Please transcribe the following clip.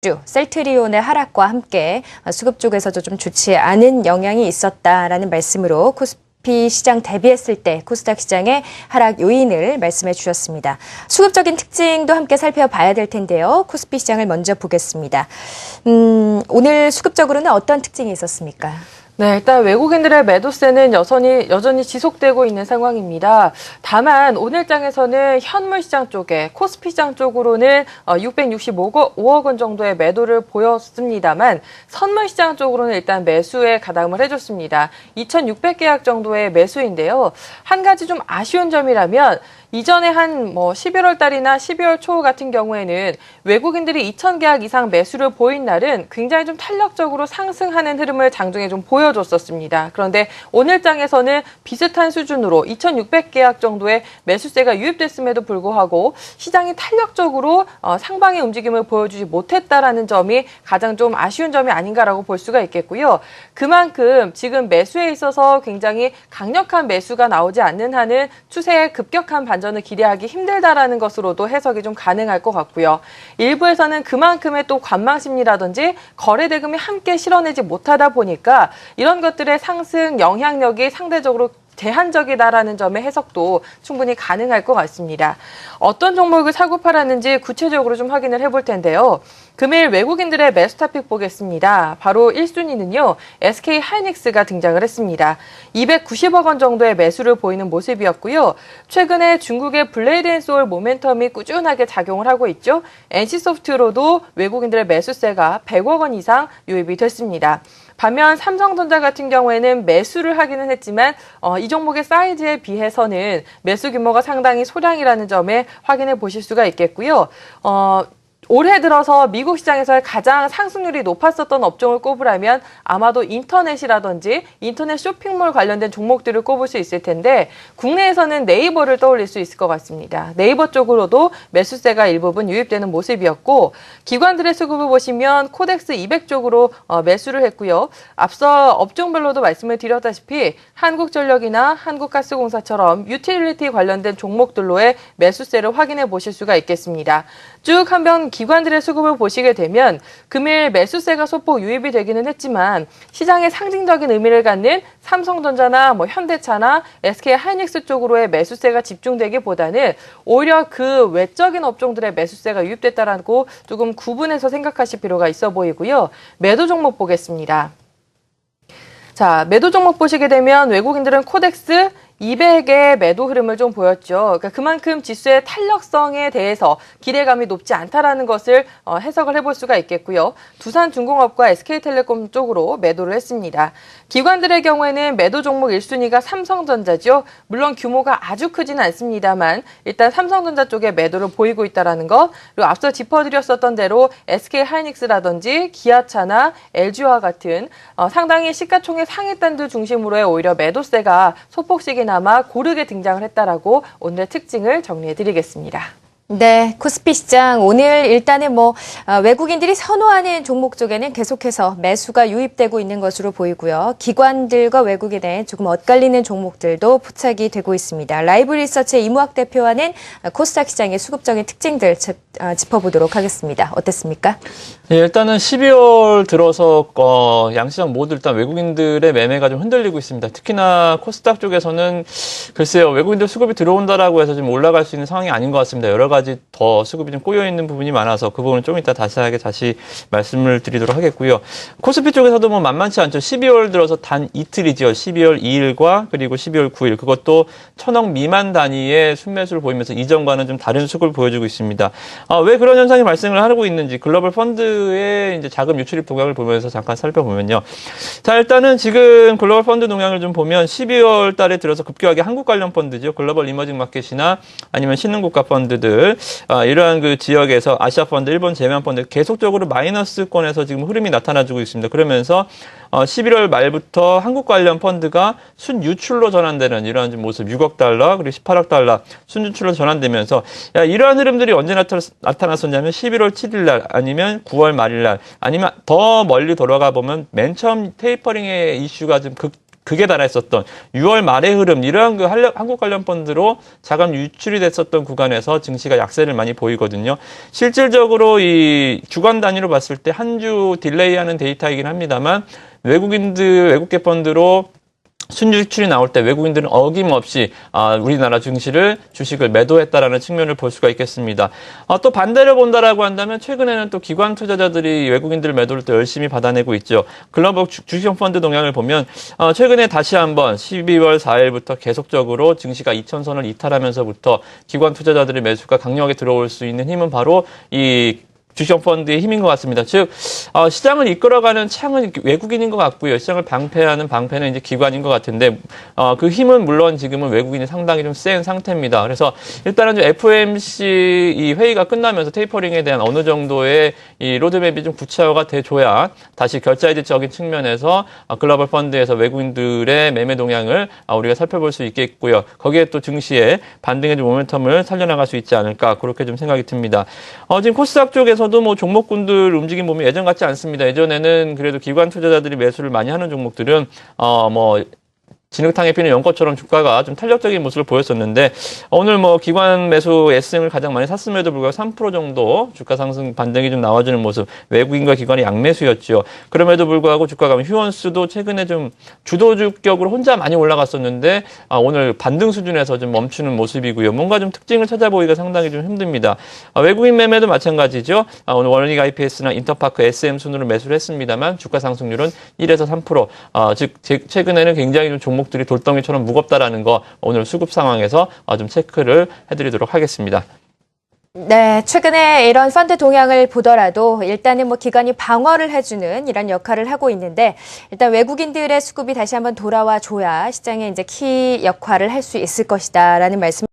셀트리온의 하락과 함께 수급 쪽에서도 좀 좋지 않은 영향이 있었다라는 말씀으로 코스피 시장 대비했을 때 코스닥 시장의 하락 요인을 말씀해 주셨습니다. 수급적인 특징도 함께 살펴봐야 될 텐데요. 코스피 시장을 먼저 보겠습니다. 오늘 수급적으로는 어떤 특징이 있었습니까? 네, 일단 외국인들의 매도세는 여전히 지속되고 있는 상황입니다. 다만 오늘 장에서는 현물 시장 쪽에 코스피 시장 쪽으로는 665억 원 정도의 매도를 보였습니다만 선물 시장 쪽으로는 일단 매수에 가담을 해줬습니다. 2,600계약 정도의 매수인데요. 한 가지 좀 아쉬운 점이라면 이전에 한 11월 달이나 12월 초 같은 경우에는 외국인들이 2,000계약 이상 매수를 보인 날은 굉장히 좀 탄력적으로 상승하는 흐름을 장중에 좀 보여줬었습니다. 그런데 오늘 장에서는 비슷한 수준으로 2,600계약 정도의 매수세가 유입됐음에도 불구하고 시장이 탄력적으로 상방의 움직임을 보여주지 못했다라는 점이 가장 좀 아쉬운 점이 아닌가라고 볼 수가 있겠고요. 그만큼 지금 매수에 있어서 굉장히 강력한 매수가 나오지 않는 한은 추세의 급격한 반전을 기대하기 힘들다라는 것으로도 해석이 좀 가능할 것 같고요. 일부에서는 그만큼의 또 관망심리라든지 거래 대금이 함께 실어내지 못하다 보니까 이런 것들의 상승 영향력이 상대적으로 제한적이다라는 점의 해석도 충분히 가능할 것 같습니다. 어떤 종목을 사고 팔았는지 구체적으로 좀 확인을 해볼 텐데요. 금일 외국인들의 매수 토픽 보겠습니다. 바로 1순위는요. SK 하이닉스가 등장을 했습니다. 290억 원 정도의 매수를 보이는 모습이었고요. 최근에 중국의 블레이드 앤 소울 모멘텀이 꾸준하게 작용을 하고 있죠. NC소프트로도 외국인들의 매수세가 100억 원 이상 유입이 됐습니다. 반면 삼성전자 같은 경우에는 매수를 하기는 했지만 이 종목의 사이즈에 비해서는 매수 규모가 상당히 소량이라는 점에 확인해 보실 수가 있겠고요. 올해 들어서 미국 시장에서 가장 상승률이 높았었던 업종을 꼽으라면 아마도 인터넷이라든지 인터넷 쇼핑몰 관련된 종목들을 꼽을 수 있을 텐데 국내에서는 네이버를 떠올릴 수 있을 것 같습니다. 네이버 쪽으로도 매수세가 일부분 유입되는 모습이었고 기관들의 수급을 보시면 코덱스 200 쪽으로 매수를 했고요. 앞서 업종별로도 말씀을 드렸다시피 한국전력이나 한국가스공사처럼 유틸리티 관련된 종목들로의 매수세를 확인해 보실 수가 있겠습니다. 쭉 한번 기관들의 수급을 보시게 되면 금일 매수세가 소폭 유입이 되기는 했지만 시장에 상징적인 의미를 갖는 삼성전자나 현대차나 SK 하이닉스 쪽으로의 매수세가 집중되기보다는 오히려 그 외적인 업종들의 매수세가 유입됐다라고 조금 구분해서 생각하실 필요가 있어 보이고요. 매도 종목 보겠습니다. 자, 매도 종목 보시게 되면 외국인들은 코덱스 200의 매도 흐름을 좀 보였죠. 그러니까 그만큼 지수의 탄력성에 대해서 기대감이 높지 않다라는 것을 해석을 해볼 수가 있겠고요. 두산중공업과 SK텔레콤 쪽으로 매도를 했습니다. 기관들의 경우에는 매도 종목 1순위가 삼성전자죠. 물론 규모가 아주 크지는 않습니다만 일단 삼성전자 쪽에 매도를 보이고 있다는 것, 그리고 앞서 짚어드렸었던 대로 SK하이닉스라든지 기아차나 LG와 같은 상당히 시가총액 상위단들 중심으로의 오히려 매도세가 소폭씩이나마 고르게 등장을 했다라고 오늘의 특징을 정리해드리겠습니다. 네, 코스피 시장 오늘 일단은 외국인들이 선호하는 종목 쪽에는 계속해서 매수가 유입되고 있는 것으로 보이고요. 기관들과 외국인의 조금 엇갈리는 종목들도 포착이 되고 있습니다. 라이브 리서치의 이무학 대표와는 코스닥 시장의 수급적인 특징들 짚어보도록 하겠습니다. 어땠습니까? 예, 일단은 12월 들어서 양시장 모두 일단 외국인들의 매매가 좀 흔들리고 있습니다. 특히나 코스닥 쪽에서는 글쎄요, 외국인들 수급이 들어온다라고 해서 좀 올라갈 수 있는 상황이 아닌 것 같습니다. 여러 가지 더 수급이 좀 꼬여 있는 부분이 많아서 그 부분은 좀 이따 다시 말씀을 드리도록 하겠고요. 코스피 쪽에서도 만만치 않죠. 12월 들어서 단 이틀이죠. 12월 2일과 그리고 12월 9일. 그것도 1,000억 미만 단위의 순매수를 보이면서 이전과는 좀 다른 수급을 보여주고 있습니다. 왜 그런 현상이 발생을 하고 있는지 글로벌 펀드의 이제 자금 유출입 동향을 보면서 잠깐 살펴보면요. 자, 일단은 지금 글로벌 펀드 동향을 좀 보면 12월 달에 들어서 급격하게 한국 관련 펀드죠. 글로벌 이머징 마켓이나 아니면 신흥국가 펀드들 이러한 그 지역에서 아시아 펀드, 일본 제외한 펀드 계속적으로 마이너스권에서 지금 흐름이 나타나주고 있습니다. 그러면서 11월 말부터 한국 관련 펀드가 순유출로 전환되는 이러한 모습, 6억 달러 그리고 18억 달러 순유출로 전환되면서 이러한 흐름들이 언제 나타났었냐면 11월 7일 날 아니면 9월 말일 날 아니면 더 멀리 돌아가 보면 맨 처음 테이퍼링의 이슈가 좀 극에 달했었던 6월 말의 흐름, 이러한 그 한국 관련 펀드로 자금 유출이 됐었던 구간에서 증시가 약세를 많이 보이거든요. 실질적으로 이 주간 단위로 봤을 때 한 주 딜레이하는 데이터이긴 합니다만 외국계 펀드로 순유출이 나올 때 외국인들은 어김없이 우리나라 주식을 매도했다라는 측면을 볼 수가 있겠습니다. 또 반대로 본다라고 한다면 최근에는 또 기관 투자자들이 외국인들 매도를 또 열심히 받아내고 있죠. 글로벌 주식 펀드 동향을 보면 최근에 다시 한번 12월 4일부터 계속적으로 증시가 2000선을 이탈하면서부터 기관 투자자들의 매수가 강력하게 들어올 수 있는 힘은 바로 이 주식 펀드의 힘인 것 같습니다. 즉 시장을 이끌어가는 창은 외국인인 것 같고요. 시장을 방패는 이제 기관인 것 같은데 그 힘은 물론 지금은 외국인이 상당히 좀 센 상태입니다. 그래서 일단은 좀 FOMC 이 회의가 끝나면서 테이퍼링에 대한 어느 정도의 이 로드맵이 좀 구체화가 돼줘야 다시 결자해지적인 측면에서 글로벌 펀드에서 외국인들의 매매 동향을 우리가 살펴볼 수 있겠고요. 거기에 또 증시의 반등의 좀 모멘텀을 살려나갈 수 있지 않을까 그렇게 좀 생각이 듭니다. 지금 코스닥 쪽에서도 뭐 종목군들 움직임 보면 예전 같지 않습니다. 예전에는 그래도 기관 투자자들이 매수를 많이 하는 종목들은 진흙탕에 피는 연꽃처럼 주가가 좀 탄력적인 모습을 보였었는데 오늘 기관 매수 S등을 가장 많이 샀음에도 불구하고 3% 정도 주가 상승 반등이 좀 나와주는 모습, 외국인과 기관의 양매수였죠. 그럼에도 불구하고 주가가 휴원수도 최근에 좀 주도주격으로 혼자 많이 올라갔었는데 오늘 반등 수준에서 좀 멈추는 모습이고요. 뭔가 좀 특징을 찾아보기가 상당히 좀 힘듭니다. 외국인 매매도 마찬가지죠. 오늘 월닉 IPS나 인터파크 SM 순으로 매수를 했습니다만 주가 상승률은 1에서 3%. 즉 최근에는 굉장히 좀 종목들이 돌덩이처럼 무겁다라는 거 오늘 수급 상황에서 좀 체크를 해드리도록 하겠습니다. 네, 최근에 이런 펀드 동향을 보더라도 일단은 기관이 방어를 해주는 이런 역할을 하고 있는데 일단 외국인들의 수급이 다시 한번 돌아와 줘야 시장에 이제 키 역할을 할 수 있을 것이다라는 말씀.